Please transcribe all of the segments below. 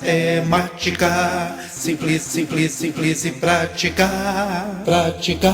Matemática, simples, simples, simples e prática, prática.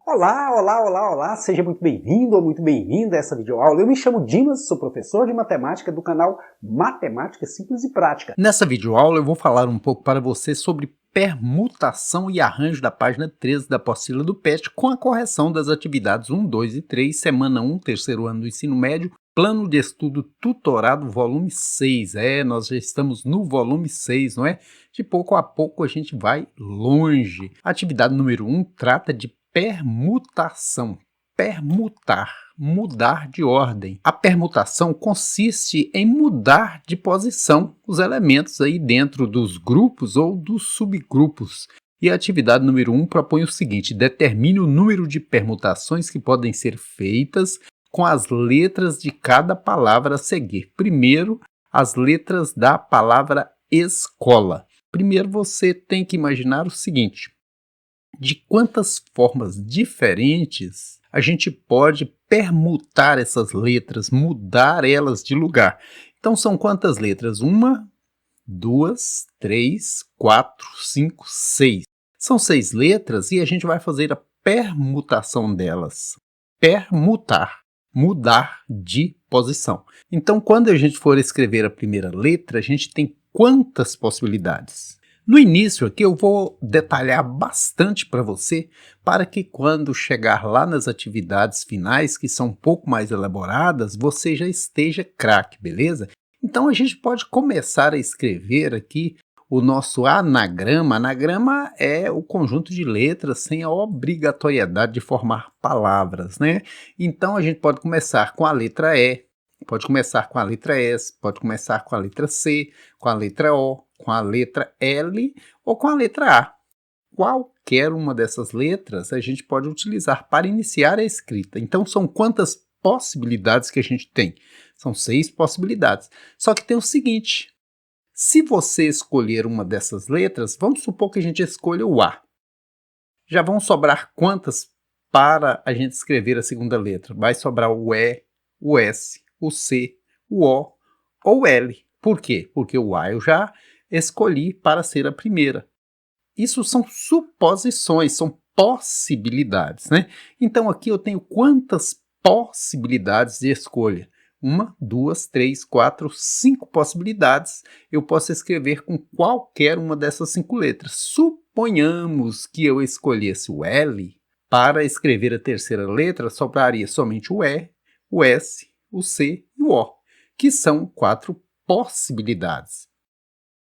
Olá, olá, olá, olá, seja muito bem-vindo ou muito bem-vinda a essa videoaula. Eu me chamo Dimas, sou professor de matemática do canal Matemática Simples e Prática. Nessa videoaula eu vou falar um pouco para você sobre permutação e arranjo da página 13 da apostila do PET com a correção das atividades 1, 2 e 3, semana 1, terceiro ano do ensino médio, plano de estudo tutorado, volume 6. Nós já estamos no volume 6, não é? De pouco a pouco a gente vai longe. A atividade número 1 trata de permutação. Permutar, mudar de ordem. A permutação consiste em mudar de posição os elementos aí dentro dos grupos ou dos subgrupos. E a atividade número 1 propõe o seguinte: determine o número de permutações que podem ser feitas com as letras de cada palavra a seguir. Primeiro, as letras da palavra escola. Primeiro você tem que imaginar o seguinte: de quantas formas diferentes a gente pode permutar essas letras, mudar elas de lugar. Então são quantas letras? 1, 2, 3, 4, 5, 6. São 6 letras e a gente vai fazer a permutação delas. Permutar, mudar de posição. Então quando a gente for escrever a primeira letra, a gente tem quantas possibilidades? No início aqui eu vou detalhar bastante para você, para que quando chegar lá nas atividades finais, que são um pouco mais elaboradas, você já esteja craque, beleza? Então a gente pode começar a escrever aqui o nosso anagrama. Anagrama é o conjunto de letras sem a obrigatoriedade de formar palavras, né? Então a gente pode começar com a letra E, pode começar com a letra S, pode começar com a letra C, com a letra O, com a letra L ou com a letra A. Qualquer uma dessas letras a gente pode utilizar para iniciar a escrita. Então são quantas possibilidades que a gente tem? São 6 possibilidades. Só que tem o seguinte: se você escolher uma dessas letras, vamos supor que a gente escolha o A. Já vão sobrar quantas para a gente escrever a segunda letra? Vai sobrar o E, o S, o C, o O ou o L. Por quê? Porque o A eu já escolhi para ser a primeira. Isso são suposições, são possibilidades, né? Então aqui eu tenho quantas possibilidades de escolha? 1, 2, 3, 4, 5 possibilidades. Eu posso escrever com qualquer uma dessas 5 letras. Suponhamos que eu escolhesse o L. Para escrever a terceira letra, sobraria somente o E, o S, o C e o O, que são 4 possibilidades.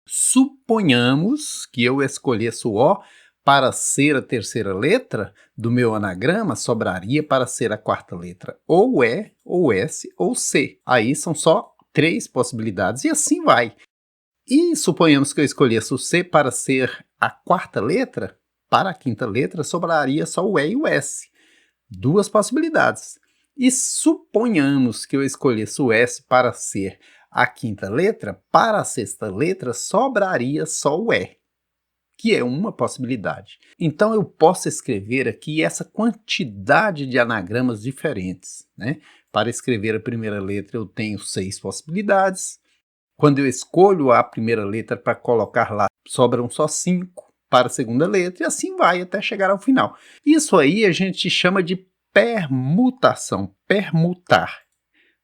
Suponhamos que eu escolhesse o O para ser a terceira letra do meu anagrama, sobraria para ser a quarta letra ou E, ou S, ou C. Aí são só 3 possibilidades e assim vai. E suponhamos que eu escolhesse o C para ser a quarta letra, para a quinta letra sobraria só o E e o S. 2 possibilidades. E suponhamos que eu escolhesse o S para ser a quinta letra, para a sexta letra sobraria só o E, que é uma possibilidade. Então eu posso escrever aqui essa quantidade de anagramas diferentes, né? Para escrever a primeira letra eu tenho 6 possibilidades. Quando eu escolho a primeira letra para colocar lá, sobram só 5 para a segunda letra e assim vai até chegar ao final. Isso aí a gente chama de permutação, permutar.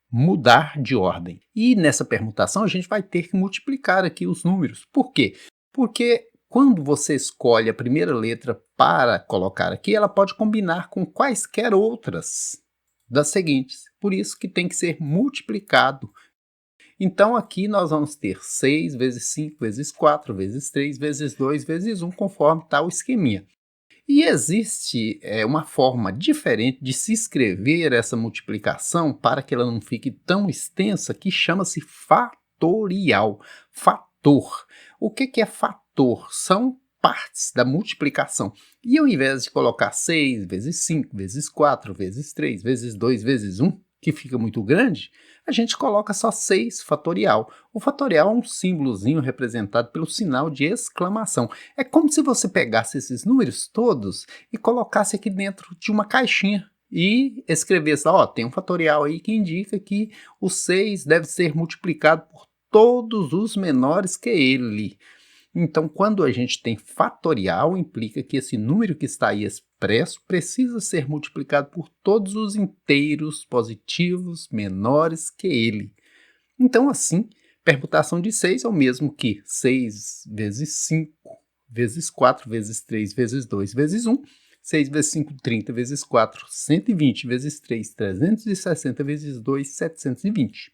Mudar de ordem. E nessa permutação a gente vai ter que multiplicar aqui os números. Por quê? Porque quando você escolhe a primeira letra para colocar aqui, ela pode combinar com quaisquer outras das seguintes. Por isso que tem que ser multiplicado. Então aqui nós vamos ter 6 vezes 5 vezes 4 vezes 3 vezes 2 vezes 1, conforme está o esqueminha. E existe uma forma diferente de se escrever essa multiplicação para que ela não fique tão extensa, que chama-se fatorial. Fator. O que é fator? São partes da multiplicação. E ao invés de colocar 6 vezes 5 vezes 4 vezes 3 vezes 2 vezes 1, que fica muito grande, a gente coloca só 6 fatorial. O fatorial é um símbolozinho representado pelo sinal de exclamação. É como se você pegasse esses números todos e colocasse aqui dentro de uma caixinha e escrevesse, ó, tem um fatorial aí que indica que o 6 deve ser multiplicado por todos os menores que ele. Então, quando a gente tem fatorial, implica que esse número que está aí expresso precisa ser multiplicado por todos os inteiros positivos menores que ele. Então, assim, permutação de 6 é o mesmo que 6 vezes 5, vezes 4, vezes 3, vezes 2, vezes 1. 6 vezes 5, 30, vezes 4, 120, vezes 3, 360, vezes 2, 720.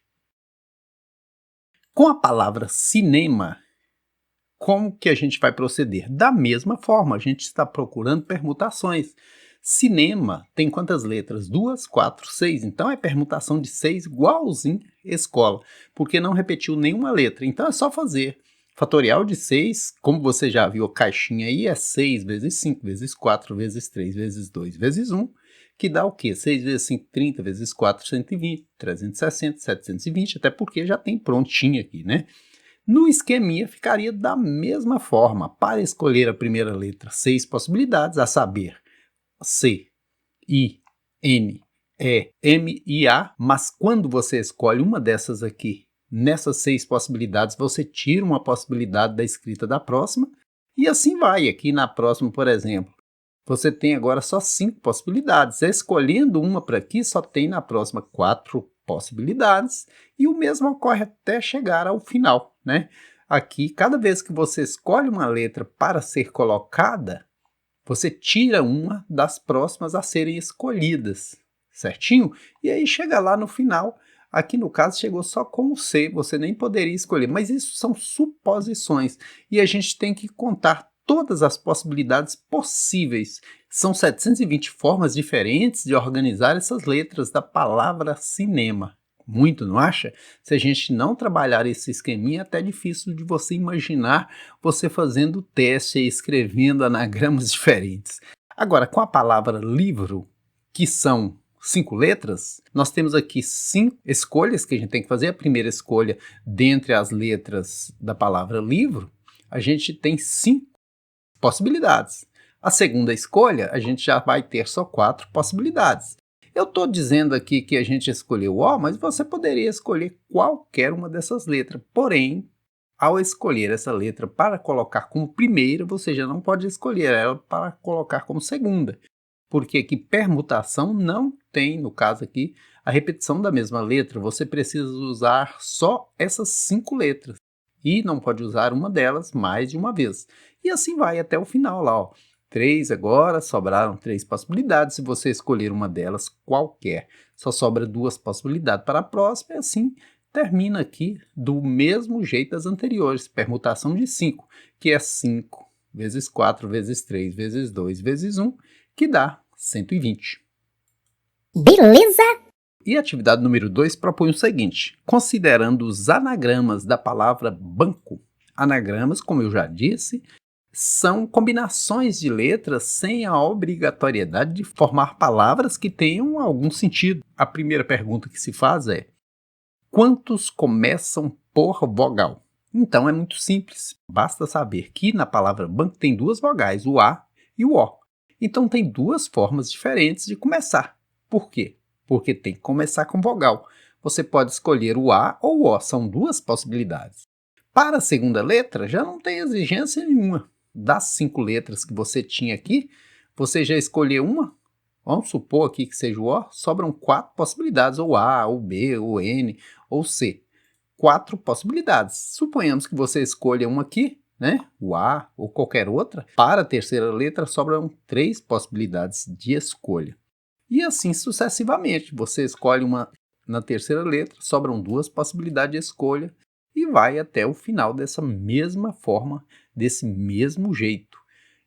Com a palavra cinema, como que a gente vai proceder? Da mesma forma, a gente está procurando permutações. Cinema tem quantas letras? 2, 4, 6. Então é permutação de 6 igualzinho escola, porque não repetiu nenhuma letra. Então é só fazer. Fatorial de 6, como você já viu a caixinha aí, é 6 vezes 5, vezes 4, vezes 3, vezes 2, vezes 1, que dá o quê? 6 vezes 5, 30, vezes 4, 120, 360, 720, até porque já tem prontinho aqui, né? No esqueminha ficaria da mesma forma. Para escolher a primeira letra, 6 possibilidades, a saber, C, I, N, E, M e A, mas quando você escolhe uma dessas aqui, nessas 6 possibilidades, você tira uma possibilidade da escrita da próxima, e assim vai. Aqui na próxima, por exemplo, você tem agora só 5 possibilidades. Escolhendo uma para aqui, só tem na próxima 4 possibilidades, e o mesmo ocorre até chegar ao final, né? Aqui, cada vez que você escolhe uma letra para ser colocada, você tira uma das próximas a serem escolhidas, certinho? E aí chega lá no final, aqui no caso chegou só com o C, você nem poderia escolher, mas isso são suposições, e a gente tem que contar todas as possibilidades possíveis. São 720 formas diferentes de organizar essas letras da palavra cinema. Muito, não acha? Se a gente não trabalhar esse esqueminha, é até difícil de você imaginar você fazendo teste e escrevendo anagramas diferentes. Agora, com a palavra livro, que são 5 letras, nós temos aqui 5 escolhas que a gente tem que fazer. A primeira escolha, dentre as letras da palavra livro, a gente tem 5 possibilidades. A segunda escolha, a gente já vai ter só 4 possibilidades. Eu estou dizendo aqui que a gente escolheu O, mas você poderia escolher qualquer uma dessas letras. Porém, ao escolher essa letra para colocar como primeira, você já não pode escolher ela para colocar como segunda. Porque aqui permutação não tem, no caso aqui, a repetição da mesma letra. Você precisa usar só essas 5 letras. E não pode usar uma delas mais de uma vez. E assim vai até o final lá, ó. 3 agora, sobraram 3 possibilidades. Se você escolher uma delas qualquer, só sobra 2 possibilidades para a próxima, e assim termina aqui do mesmo jeito das anteriores, permutação de 5, que é 5 vezes 4 vezes 3 vezes 2 vezes 1, que dá 120. Beleza? E a atividade número 2 propõe o seguinte: considerando os anagramas da palavra banco. Anagramas, como eu já disse, são combinações de letras sem a obrigatoriedade de formar palavras que tenham algum sentido. A primeira pergunta que se faz é: quantos começam por vogal? Então é muito simples, basta saber que na palavra banco tem 2 vogais, o A e o O. Então tem 2 formas diferentes de começar. Por quê? Porque tem que começar com vogal. Você pode escolher o A ou o O, são 2 possibilidades. Para a segunda letra, já não tem exigência nenhuma. Das 5 letras que você tinha aqui, você já escolheu uma? Vamos supor aqui que seja o O, sobram 4 possibilidades, ou A, ou B, ou N, ou C. 4 possibilidades. Suponhamos que você escolha uma aqui, né? O A ou qualquer outra. Para a terceira letra, sobram 3 possibilidades de escolha. E assim sucessivamente. Você escolhe uma na terceira letra, sobram 2 possibilidades de escolha e vai até o final dessa mesma forma, desse mesmo jeito.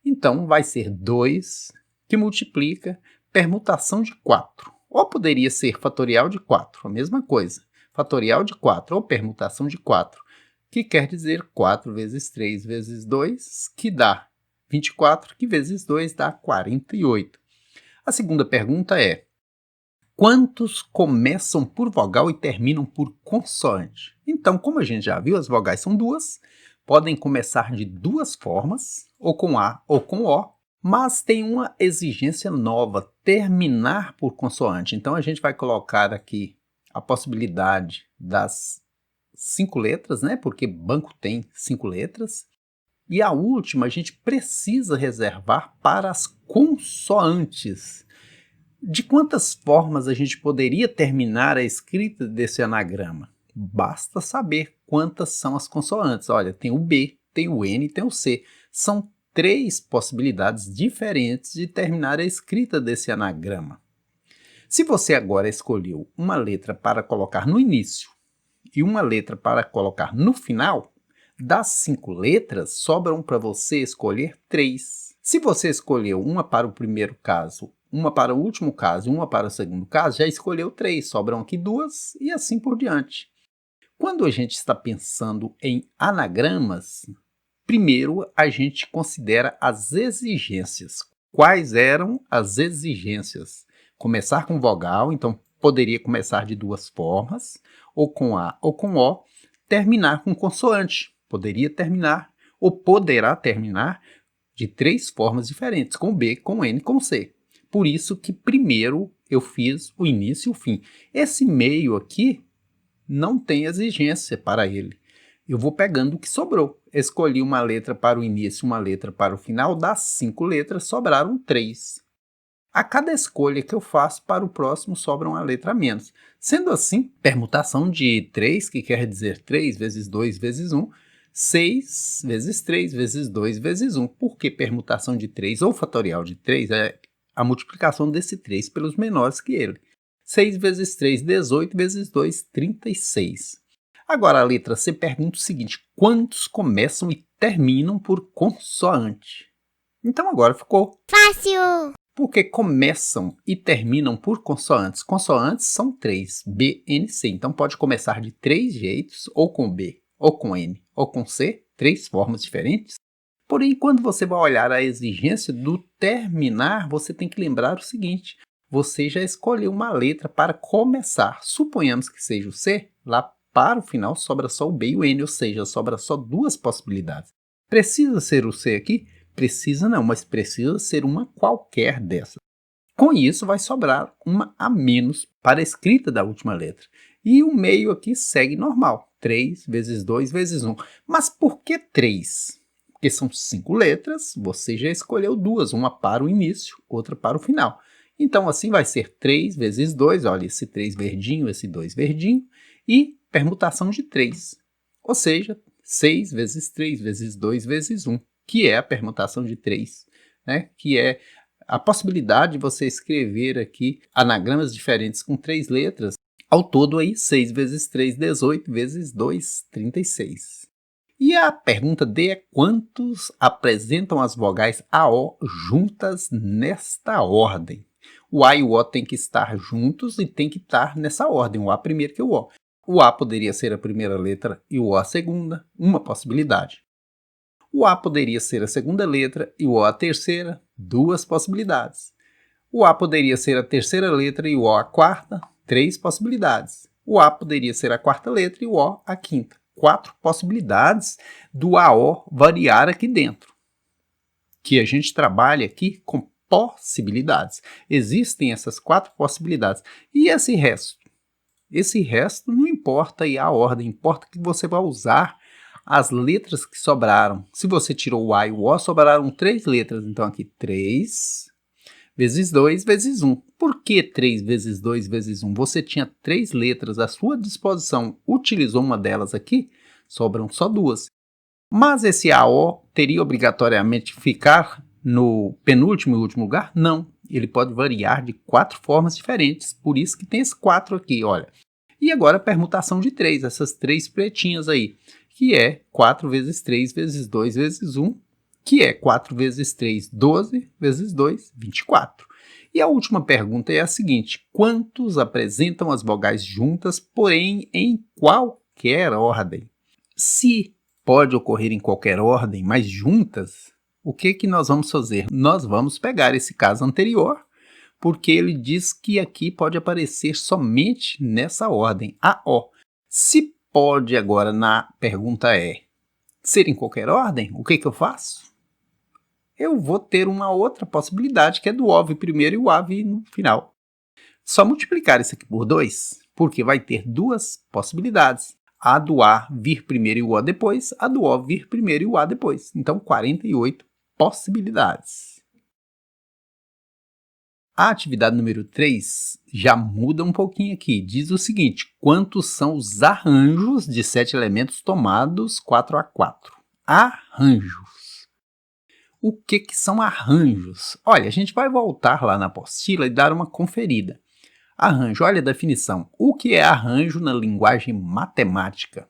Então, vai ser 2 que multiplica permutação de 4. Ou poderia ser fatorial de 4, a mesma coisa. Fatorial de 4 ou permutação de 4, que quer dizer 4 vezes 3 vezes 2, que dá 24, que vezes 2 dá 48. A segunda pergunta é: quantos começam por vogal e terminam por consoante? Então, como a gente já viu, as vogais são 2, podem começar de 2 formas, ou com A ou com O, mas tem uma exigência nova, terminar por consoante. Então, a gente vai colocar aqui a possibilidade das 5 letras, né? Porque banco tem 5 letras. E a última a gente precisa reservar para as consoantes. De quantas formas a gente poderia terminar a escrita desse anagrama? Basta saber quantas são as consoantes. Olha, tem o B, tem o N, tem o C. São 3 possibilidades diferentes de terminar a escrita desse anagrama. Se você agora escolheu uma letra para colocar no início e uma letra para colocar no final, das 5 letras, sobram para você escolher 3. Se você escolheu uma para o primeiro caso, uma para o último caso e uma para o segundo caso, já escolheu 3, sobram aqui 2 e assim por diante. Quando a gente está pensando em anagramas, primeiro a gente considera as exigências. Quais eram as exigências? Começar com vogal, então poderia começar de 2 formas, ou com A ou com O, terminar com consoante, poderia terminar ou poderá terminar de 3 formas diferentes, com B, com N, com C. Por isso que primeiro eu fiz o início e o fim. Esse meio aqui não tem exigência para ele. Eu vou pegando o que sobrou. Escolhi uma letra para o início e uma letra para o final. Das 5 letras, sobraram 3. A cada escolha que eu faço para o próximo, sobra uma letra a menos. Sendo assim, permutação de 3, que quer dizer 3 vezes 2 vezes 1, 6 vezes 3 vezes 2 vezes 1. Por que permutação de 3 ou fatorial de 3? É a multiplicação desse 3 pelos menores que ele. 6 vezes 3, 18 vezes 2, 36. Agora a letra C pergunta o seguinte: quantos começam e terminam por consoante? Então agora ficou Fácil! porque começam e terminam por consoantes. Consoantes são 3, B, N, C. Então pode começar de 3 jeitos, ou com B, ou com N, ou com C, 3 formas diferentes. Porém, quando você vai olhar a exigência do terminar, você tem que lembrar o seguinte: você já escolheu uma letra para começar. Suponhamos que seja o C, lá para o final sobra só o B e o N, ou seja, sobra só 2 possibilidades. Precisa ser o C aqui? Precisa não, mas precisa ser uma qualquer dessas. Com isso, vai sobrar uma a menos para a escrita da última letra. E o meio aqui segue normal, 3 vezes 2 vezes 1. Mas por que 3? Porque são 5 letras, você já escolheu 2, uma para o início, outra para o final. Então, assim vai ser 3 vezes 2, olha, esse 3 verdinho, esse 2 verdinho, e permutação de 3. Ou seja, 6 vezes 3 vezes 2 vezes 1, que é a permutação de 3, né? Que é a possibilidade de você escrever aqui anagramas diferentes com 3 letras. Ao todo, aí, 6 vezes 3, 18, vezes 2, 36. E a pergunta D é: quantos apresentam as vogais AO juntas nesta ordem? O A e o O têm que estar juntos e tem que estar nessa ordem, o A primeiro que o O. O A poderia ser a primeira letra e o O a segunda, uma possibilidade. O A poderia ser a segunda letra e o O a terceira, 2 possibilidades. O A poderia ser a terceira letra e o O a quarta, 3 possibilidades. O A poderia ser a quarta letra e o O a quinta. 4 possibilidades do AO variar aqui dentro, que a gente trabalha aqui com possibilidades. Existem essas 4 possibilidades. E esse resto? Esse resto não importa aí a ordem, importa que você vai usar as letras que sobraram. Se você tirou o A e o O, sobraram 3 letras. Então aqui 3 vezes 2 vezes 1. Por que 3 vezes 2 vezes 1? Você tinha 3 letras à sua disposição, utilizou uma delas aqui, sobram só 2. Mas esse AO teria obrigatoriamente que ficar no penúltimo e último lugar? Não. Ele pode variar de 4 formas diferentes, por isso que tem esse 4 aqui, olha. E agora a permutação de 3, essas 3 pretinhas aí, que é 4 vezes 3 vezes 2 vezes 1, que é 4 vezes 3, 12, vezes 2, 24. E a última pergunta é a seguinte: quantos apresentam as vogais juntas, porém em qualquer ordem? Se pode ocorrer em qualquer ordem, mas juntas, o que nós vamos fazer? Nós vamos pegar esse caso anterior, porque ele diz que aqui pode aparecer somente nessa ordem, AO. Se pode agora na pergunta é ser em qualquer ordem, o que eu faço? Eu vou ter uma outra possibilidade, que é do OV primeiro e o AV no final. Só multiplicar isso aqui por 2, porque vai ter 2 possibilidades. a do A vir primeiro e o O depois, a do O vir primeiro e o A depois. Então, 48 possibilidades. A atividade número 3 já muda um pouquinho aqui. Diz o seguinte: quantos são os arranjos de 7 elementos tomados 4x4? Arranjos. O que são arranjos? Olha, a gente vai voltar lá na apostila e dar uma conferida. Arranjo, olha a definição. O que é arranjo na linguagem matemática?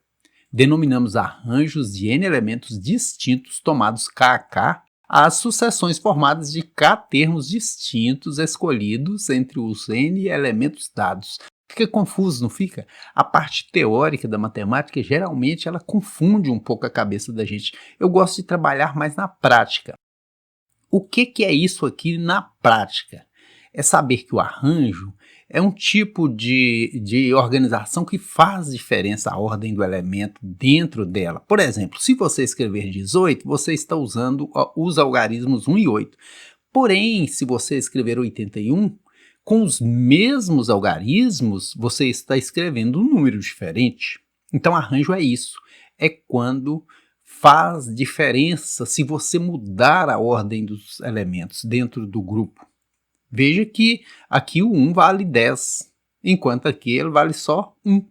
Denominamos arranjos de n elementos distintos tomados K a K às sucessões formadas de K termos distintos escolhidos entre os n elementos dados. Fica confuso, não fica? A parte teórica da matemática, geralmente, ela confunde um pouco a cabeça da gente. Eu gosto de trabalhar mais na prática. O que é isso aqui na prática? É saber que o arranjo é um tipo de organização que faz diferença a ordem do elemento dentro dela. Por exemplo, se você escrever 18, você está usando os algarismos 1 e 8. Porém, se você escrever 81, com os mesmos algarismos, você está escrevendo um número diferente. Então, arranjo é isso. É quando faz diferença se você mudar a ordem dos elementos dentro do grupo. Veja que aqui o 1 vale 10, enquanto aqui ele vale só 1.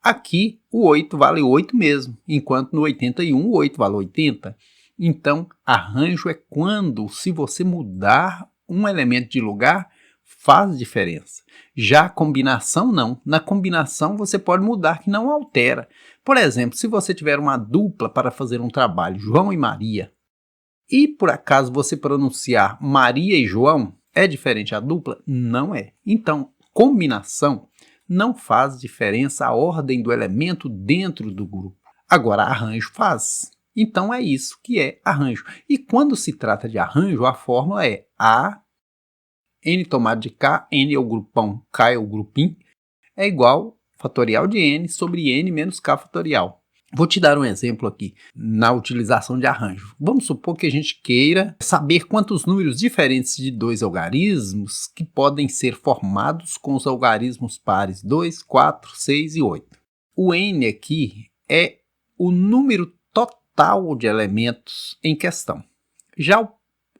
Aqui o 8 vale 8 mesmo, enquanto no 81 o 8 vale 80. Então, arranjo é quando, se você mudar um elemento de lugar, faz diferença. Já a combinação não. Na combinação você pode mudar que não altera. Por exemplo, se você tiver uma dupla para fazer um trabalho, João e Maria, e por acaso você pronunciar Maria e João, é diferente a dupla? Não é. Então, combinação não faz diferença a ordem do elemento dentro do grupo. Agora, arranjo faz. Então, é isso que é arranjo. E quando se trata de arranjo, a fórmula é A, n tomado de K, n é o grupão, K é o grupim, é igual fatorial de n sobre n menos K fatorial. Vou te dar um exemplo aqui na utilização de arranjo. Vamos supor que a gente queira saber quantos números diferentes de dois algarismos que podem ser formados com os algarismos pares 2, 4, 6 e 8. O n aqui é o número total de elementos em questão. Já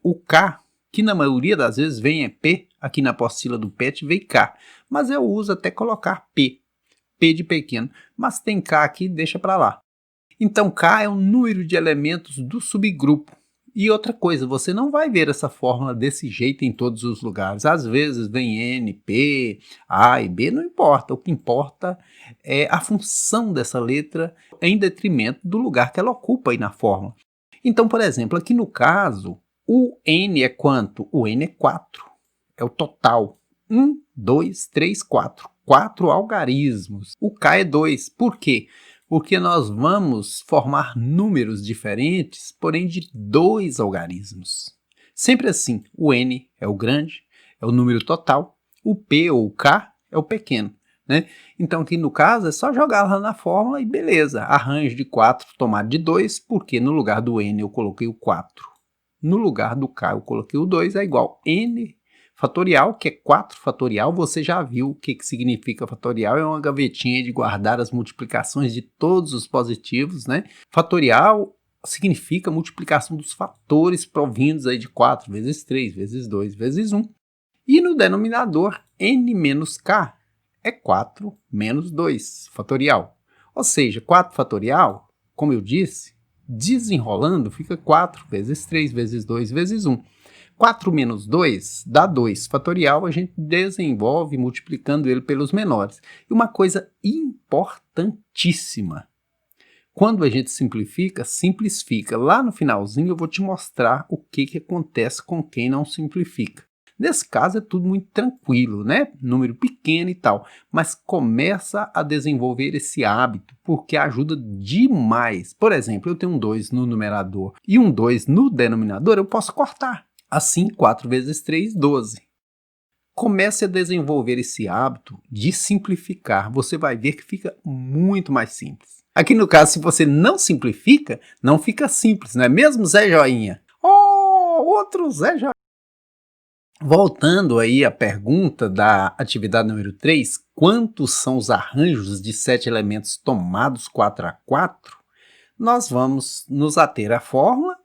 o k, que na maioria das vezes vem é p, aqui na apostila do PET vem k, mas eu uso até colocar p. P de pequeno, mas tem K aqui, deixa para lá. Então, K é o número de elementos do subgrupo. E outra coisa, você não vai ver essa fórmula desse jeito em todos os lugares. Às vezes vem N, P, A e B, não importa. O que importa é a função dessa letra em detrimento do lugar que ela ocupa aí na fórmula. Então, por exemplo, aqui no caso, o N é quanto? O N é 4. É o total. 1, 2, 3, 4. 4 algarismos. O K é 2. Por quê? Porque nós vamos formar números diferentes, porém de 2 algarismos. Sempre assim, o N é o grande, é o número total, o P ou o K é o pequeno, né? Então aqui no caso é só jogar lá na fórmula e beleza. Arranjo de 4 tomado de 2, porque no lugar do N eu coloquei o 4. No lugar do K eu coloquei o 2, é igual N fatorial, que é 4 fatorial. Você já viu o que significa fatorial, é uma gavetinha de guardar as multiplicações de todos os positivos, né? Fatorial significa multiplicação dos fatores provindos aí de 4 vezes 3, vezes 2, vezes 1. E no denominador, n menos k é 4 menos 2 fatorial. Ou seja, 4 fatorial, como eu disse, desenrolando, fica 4 vezes 3 vezes 2 vezes 1. 4 menos 2 dá 2 fatorial, a gente desenvolve multiplicando ele pelos menores. E uma coisa importantíssima, quando a gente simplifica, simplifica. Lá no finalzinho eu vou te mostrar o que acontece com quem não simplifica. Nesse caso é tudo muito tranquilo, né? Número pequeno e tal, mas começa a desenvolver esse hábito, porque ajuda demais. Por exemplo, eu tenho um 2 no numerador e um 2 no denominador, eu posso cortar. Assim, 4 vezes 3, 12. Comece a desenvolver esse hábito de simplificar. Você vai ver que fica muito mais simples. Aqui no caso, se você não simplifica, não fica simples, não é mesmo, Zé Joinha? Oh, outro Zé Joinha. Voltando aí à pergunta da atividade número 3, quantos são os arranjos de 7 elementos tomados 4 a 4? Nós vamos nos ater à fórmula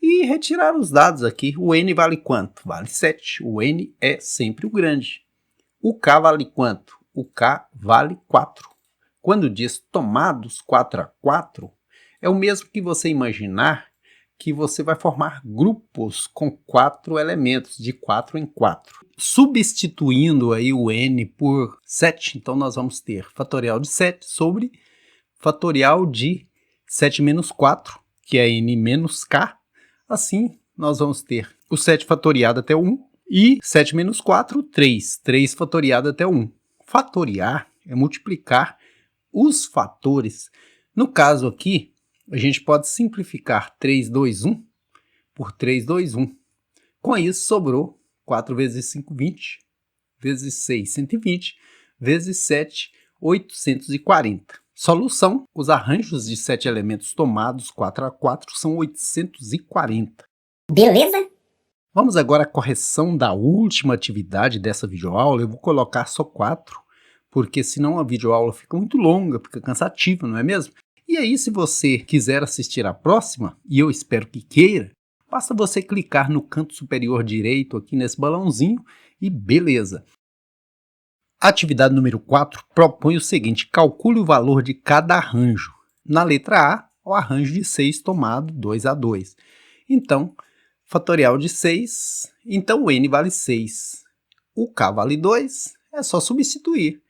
e retirar os dados aqui. O n vale quanto? Vale 7. O n é sempre o grande. O k vale quanto? O k vale 4. Quando diz tomados 4 a 4, é o mesmo que você imaginar que você vai formar grupos com 4 elementos, de 4 em 4. Substituindo aí o n por 7, então nós vamos ter fatorial de 7 sobre fatorial de 7 menos 4, que é n menos k. Assim, nós vamos ter o 7 fatoriado até 1 e 7 menos 4, 3. 3 fatoriado até 1. Fatoriar é multiplicar os fatores. No caso aqui, a gente pode simplificar 3, 2, 1 por 3, 2, 1. Com isso, sobrou 4 vezes 5, 20, vezes 6, 120, vezes 7, 840. Solução: os arranjos de 7 elementos tomados 4 a 4 são 840. Beleza? Vamos agora à correção da última atividade dessa videoaula. Eu vou colocar só 4, porque senão a videoaula fica muito longa, fica cansativa, não é mesmo? E aí, se você quiser assistir a próxima, e eu espero que queira, basta você clicar no canto superior direito aqui nesse balãozinho e beleza. A atividade número 4 propõe o seguinte: calcule o valor de cada arranjo. Na letra A, o arranjo de 6 tomado 2 a 2. Então, fatorial de 6, então o n vale 6. O k vale 2, é só substituir.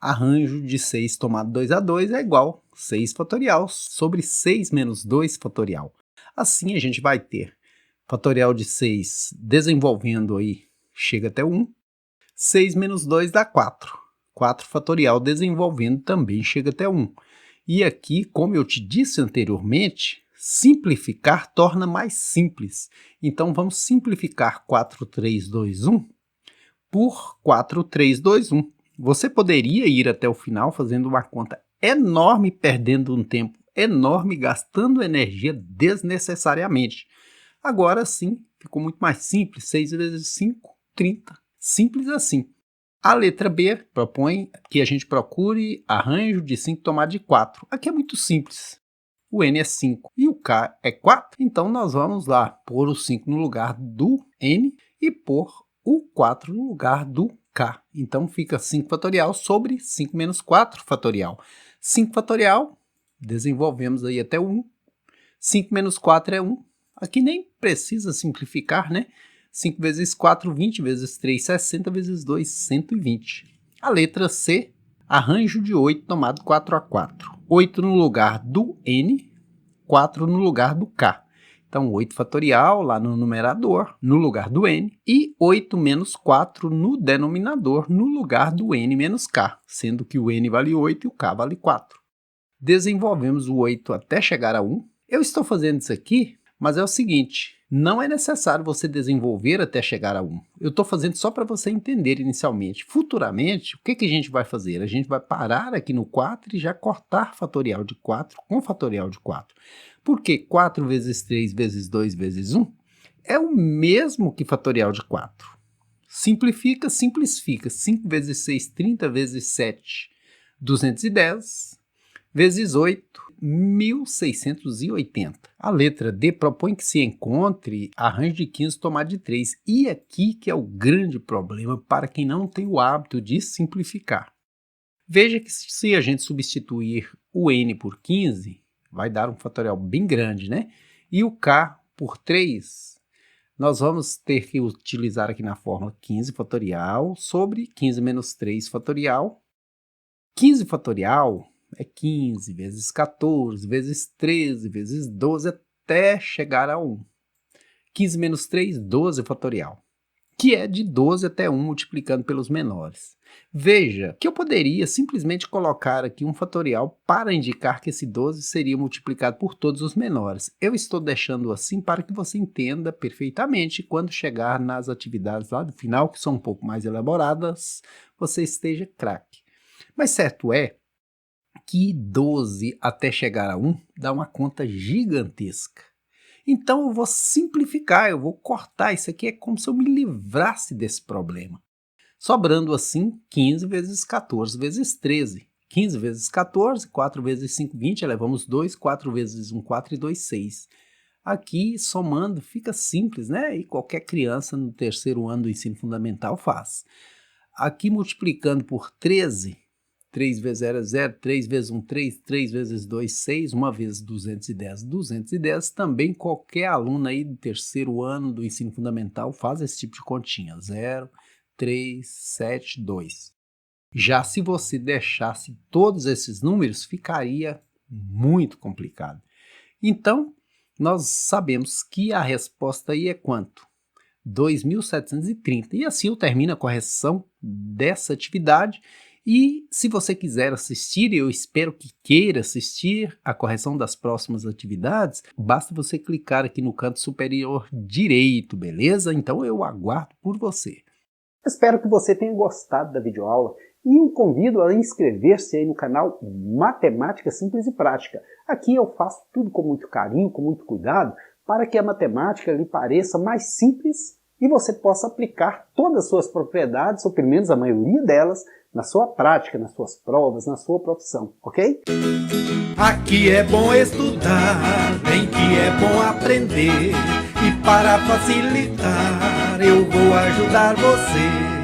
Arranjo de 6 tomado 2 a 2 é igual a 6 fatorial sobre 6 menos 2 fatorial. Assim a gente vai ter fatorial de 6 desenvolvendo aí, chega até 1. 6 menos 2 dá 4. 4 fatorial desenvolvendo também chega até 1. E aqui, como eu te disse anteriormente, simplificar torna mais simples. Então vamos simplificar 4, 3, 2, 1 por 4, 3, 2, 1. Você poderia ir até o final fazendo uma conta enorme, perdendo um tempo enorme, gastando energia desnecessariamente. Agora sim, ficou muito mais simples. 6 vezes 5, 30. Simples assim. A letra B propõe que a gente procure arranjo de 5 tomado de 4. Aqui é muito simples. O n é 5 e o k é 4. Então nós vamos lá pôr o 5 no lugar do n e pôr o 4 no lugar do k. Então fica 5 fatorial sobre 5 menos 4 fatorial. 5 fatorial, desenvolvemos aí até o 1. 5 menos 4 é 1. Aqui nem precisa simplificar, né? 5 vezes 4, 20, vezes 3, 60, vezes 2, 120. A letra C, arranjo de 8 tomado 4 a 4. 8 no lugar do n, 4 no lugar do k. Então, 8 fatorial lá no numerador, no lugar do n, e 8 menos 4 no denominador, no lugar do n menos k, sendo que o n vale 8 e o k vale 4. Desenvolvemos o 8 até chegar a 1. Eu estou fazendo isso aqui, mas é o seguinte, não é necessário você desenvolver até chegar a 1. Eu estou fazendo só para você entender inicialmente. Futuramente, o que a gente vai fazer? A gente vai parar aqui no 4 e já cortar fatorial de 4 com fatorial de 4. Porque 4 vezes 3 vezes 2 vezes 1 é o mesmo que fatorial de 4. Simplifica, simplifica. 5 vezes 6, 30 vezes 7, 210, vezes 8, 1680. A letra D propõe que se encontre arranjo de 15 tomado de 3. E aqui que é o grande problema para quem não tem o hábito de simplificar. Veja que se a gente substituir o n por 15, vai dar um fatorial bem grande, né? E o k por 3, nós vamos ter que utilizar aqui na fórmula 15 fatorial sobre 15 menos 3 fatorial. 15 fatorial é 15 vezes 14, vezes 13, vezes 12, até chegar a 1. 15 menos 3, 12 fatorial, que é de 12 até 1 multiplicando pelos menores. Veja que eu poderia simplesmente colocar aqui um fatorial para indicar que esse 12 seria multiplicado por todos os menores. Eu estou deixando assim para que você entenda perfeitamente quando chegar nas atividades lá do final, que são um pouco mais elaboradas, você esteja craque. Mas certo é que 12 até chegar a 1 dá uma conta gigantesca. Então eu vou simplificar, eu vou cortar. Isso aqui é como se eu me livrasse desse problema. Sobrando assim 15 vezes 14 vezes 13. 15 vezes 14, 4 vezes 5, 20, elevamos 2, 4 vezes 1, 4 e 2, 6. Aqui, somando, fica simples, né? E qualquer criança no terceiro ano do ensino fundamental faz. Aqui, multiplicando por 13, 3 vezes 0 é 0, 3 vezes 1, 3, 3 vezes 2, 6, 1 vezes 210, 210. Também qualquer aluno aí do terceiro ano do ensino fundamental faz esse tipo de continha. 0, 3, 7, 2. Já se você deixasse todos esses números, ficaria muito complicado. Então, nós sabemos que a resposta aí é quanto? 2.730. E assim eu termino a correção dessa atividade. E se você quiser assistir, eu espero que queira assistir a correção das próximas atividades, basta você clicar aqui no canto superior direito, beleza? Então eu aguardo por você. Espero que você tenha gostado da videoaula e o convido a inscrever-se aí no canal Matemática Simples e Prática. Aqui eu faço tudo com muito carinho, com muito cuidado, para que a matemática lhe pareça mais simples e você possa aplicar todas as suas propriedades, ou pelo menos a maioria delas, na sua prática, nas suas provas, na sua profissão, ok? Aqui é bom estudar, bem que é bom aprender. E para facilitar, eu vou ajudar você.